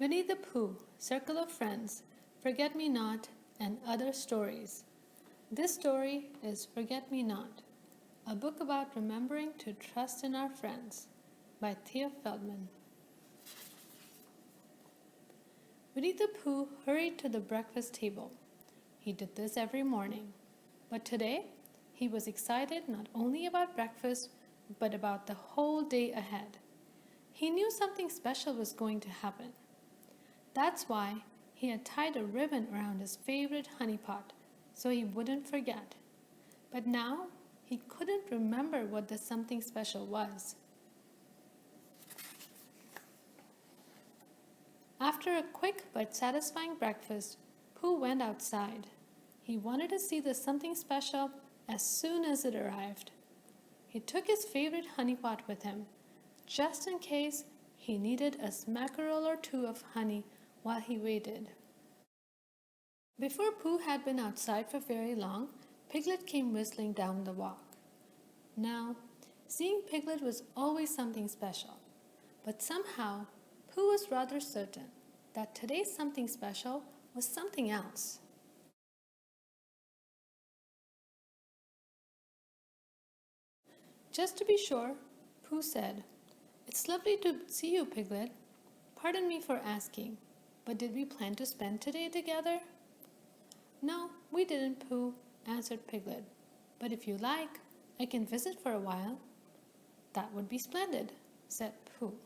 Winnie the Pooh, Circle of Friends, Forget Me Not, and Other Stories. This story is Forget Me Not, a book about remembering to trust in our friends, by Thea Feldman. Winnie the Pooh hurried to the breakfast table. He did this every morning, but today he was excited not only about breakfast, but about the whole day ahead. He knew something special was going to happen. That's why he had tied a ribbon around his favorite honey pot so he wouldn't forget. But now he couldn't remember what the something special was. After a quick but satisfying breakfast, Pooh went outside. He wanted to see the something special as soon as it arrived. He took his favorite honey pot with him, just in case he needed a smackerel or two of honey while he waited. Before Pooh had been outside for very long, Piglet came whistling down the walk. Now, seeing Piglet was always something special, but somehow Pooh was rather certain that today's something special was something else. Just to be sure, Pooh said, "It's lovely to see you, Piglet. Pardon me for asking, but did we plan to spend today together?" "No, we didn't, Pooh," answered Piglet. "But if you like, I can visit for a while." "That would be splendid," said Pooh.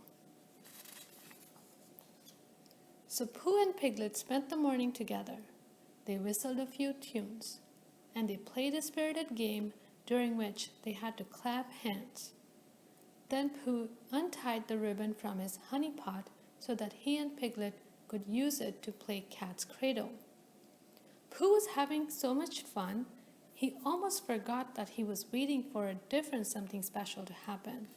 So Pooh and Piglet spent the morning together. They whistled a few tunes, and they played a spirited game during which they had to clap hands. Then Pooh untied the ribbon from his honey pot so that he and Piglet could use it to play cat's cradle. Pooh was having so much fun, he almost forgot that he was waiting for a different something special to happen.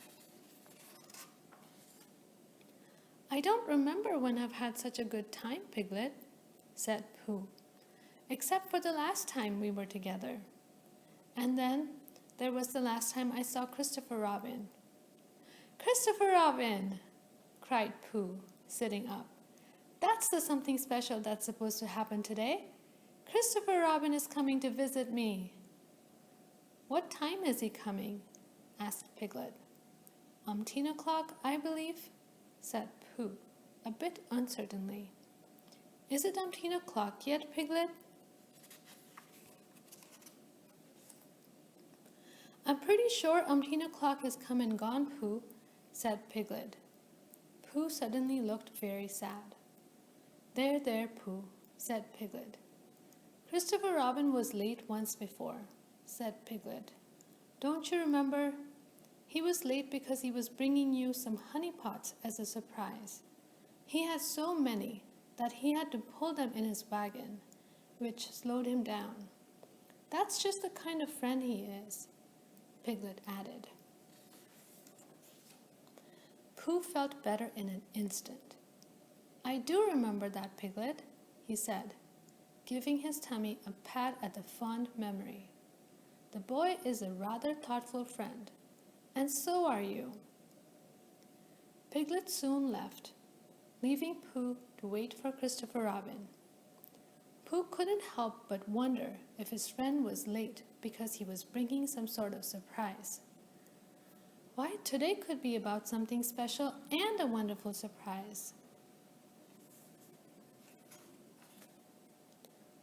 "I don't remember when I've had such a good time, Piglet," said Pooh, "except for the last time we were together. And then there was the last time I saw Christopher Robin." "Christopher Robin!" cried Pooh, sitting up. "That's the something special that's supposed to happen today. Christopher Robin is coming to visit me." "What time is he coming?" asked Piglet. "Umpteen o'clock, I believe," said Pooh, a bit uncertainly. "Is it umpteen o'clock yet, Piglet?" "I'm pretty sure umpteen o'clock has come and gone, Pooh," said Piglet. Pooh suddenly looked very sad. There, Pooh," said Piglet. "Christopher Robin was late once before," said Piglet. "Don't you remember? He was late because he was bringing you some honey pots as a surprise. He had so many that he had to pull them in his wagon, which slowed him down. That's just the kind of friend he is," Piglet added. Pooh felt better in an instant. "I do remember that, Piglet," he said, giving his tummy a pat at the fond memory. "The boy is a rather thoughtful friend, and so are you." Piglet soon left, leaving Pooh to wait for Christopher Robin. Pooh couldn't help but wonder if his friend was late because he was bringing some sort of surprise. Why, today could be about something special and a wonderful surprise.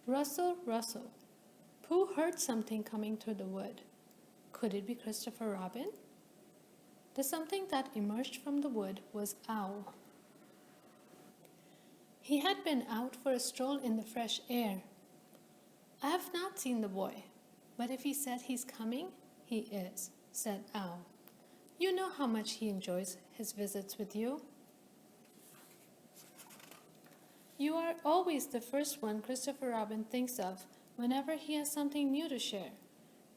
Rustle, rustle. Pooh heard something coming through the wood. Could it be Christopher Robin? The something that emerged from the wood was Owl. He had been out for a stroll in the fresh air. "I have not seen the boy, but if he said he's coming, he is," said Owl. "You know how much he enjoys his visits with you. You are always the first one Christopher Robin thinks of whenever he has something new to share,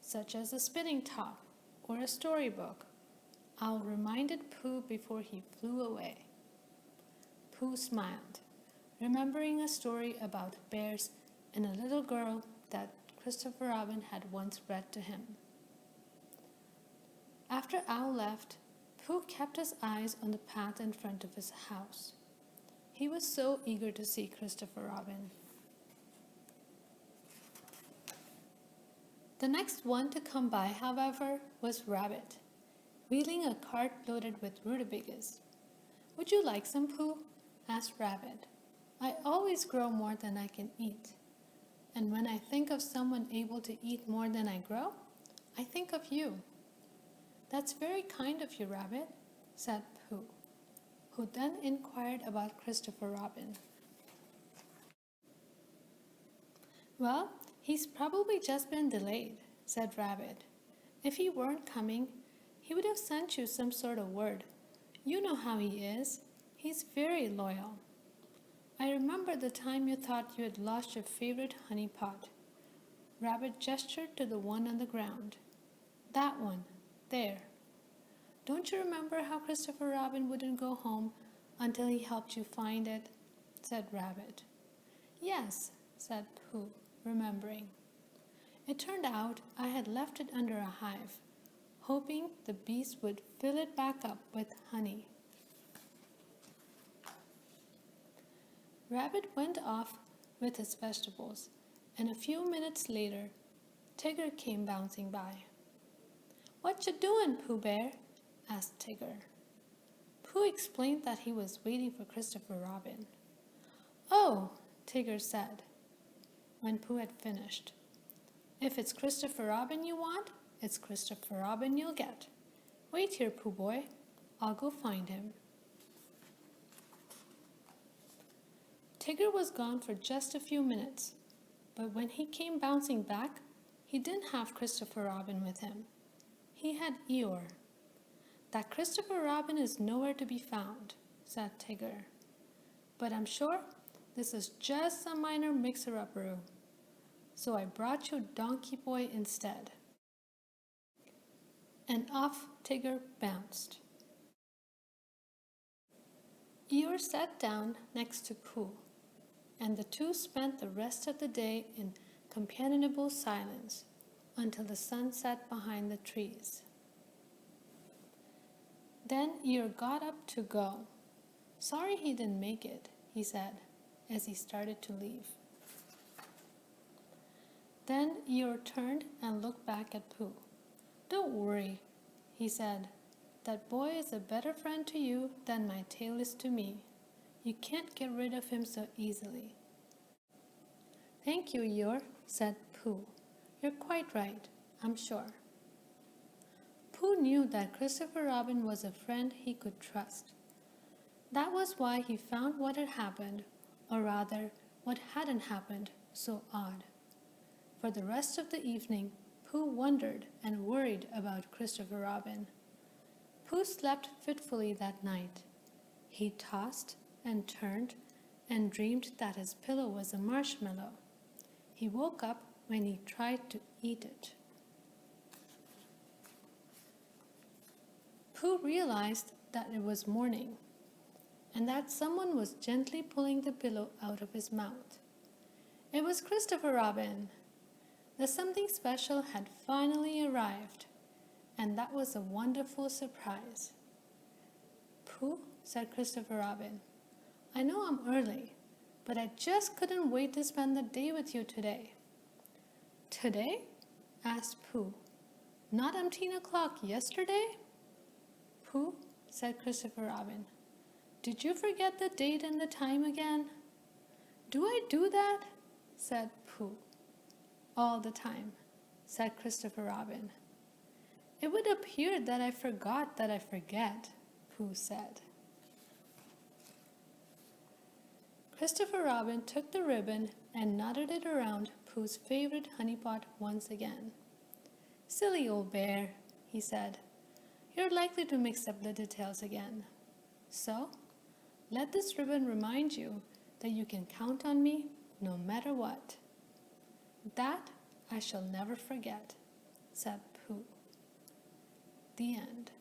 such as a spinning top or a storybook," Owl reminded Pooh before he flew away. Pooh smiled, remembering a story about bears and a little girl that Christopher Robin had once read to him. After Owl left, Pooh kept his eyes on the path in front of his house. He was so eager to see Christopher Robin. The next one to come by, however, was Rabbit, wheeling a cart loaded with rutabagas. "Would you like some, Pooh?" asked Rabbit. "I always grow more than I can eat. And when I think of someone able to eat more than I grow, I think of you." "That's very kind of you, Rabbit," said Pooh, who then inquired about Christopher Robin. "Well, he's probably just been delayed," said Rabbit. "If he weren't coming, he would have sent you some sort of word. You know how he is. He's very loyal. I remember the time you thought you had lost your favorite honey pot." Rabbit gestured to the one on the ground. "That one, there. Don't you remember how Christopher Robin wouldn't go home until he helped you find it?" said Rabbit. "Yes," said Pooh, remembering. "It turned out I had left it under a hive, hoping the bees would fill it back up with honey." Rabbit went off with his vegetables, and a few minutes later, Tigger came bouncing by. "What you doing, Pooh Bear?" asked Tigger. Pooh explained that he was waiting for Christopher Robin. "Oh," Tigger said, when Pooh had finished. "If it's Christopher Robin you want, it's Christopher Robin you'll get. Wait here, Pooh boy. I'll go find him." Tigger was gone for just a few minutes, but when he came bouncing back, he didn't have Christopher Robin with him. He had Eeyore. "That Christopher Robin is nowhere to be found," said Tigger. "But I'm sure this is just some minor mixer-upperoo, so I brought you Donkey Boy instead." And off Tigger bounced. Eeyore sat down next to Pooh, and the two spent the rest of the day in companionable silence until the sun set behind the trees. Then Eeyore got up to go. "Sorry he didn't make it," he said, as he started to leave. Then Eeyore turned and looked back at Pooh. "Don't worry," he said. "That boy is a better friend to you than my tail is to me. You can't get rid of him so easily." "Thank you, Eeyore," said Pooh. "You're quite right, I'm sure." Pooh knew that Christopher Robin was a friend he could trust. That was why he found what had happened, or rather, what hadn't happened, so odd. For the rest of the evening, Pooh wondered and worried about Christopher Robin. Pooh slept fitfully that night. He tossed and turned and dreamed that his pillow was a marshmallow. He woke up when he tried to eat it. Pooh realized that it was morning, and that someone was gently pulling the pillow out of his mouth. It was Christopher Robin. The something special had finally arrived, and that was a wonderful surprise. "Pooh," said Christopher Robin, "I know I'm early, but I just couldn't wait to spend the day with you today." "Today?" asked Pooh. "Not umpteen o'clock yesterday?" "Pooh," said Christopher Robin, "did you forget the date and the time again?" "Do I do that?" said Pooh. "All the time," said Christopher Robin. "It would appear that I forgot that I forget," Pooh said. Christopher Robin took the ribbon and knotted it around Pooh's favorite honey pot once again. "Silly old bear," he said. "You're likely to mix up the details again. So, let this ribbon remind you that you can count on me no matter what." "That I shall never forget," said Pooh. The end.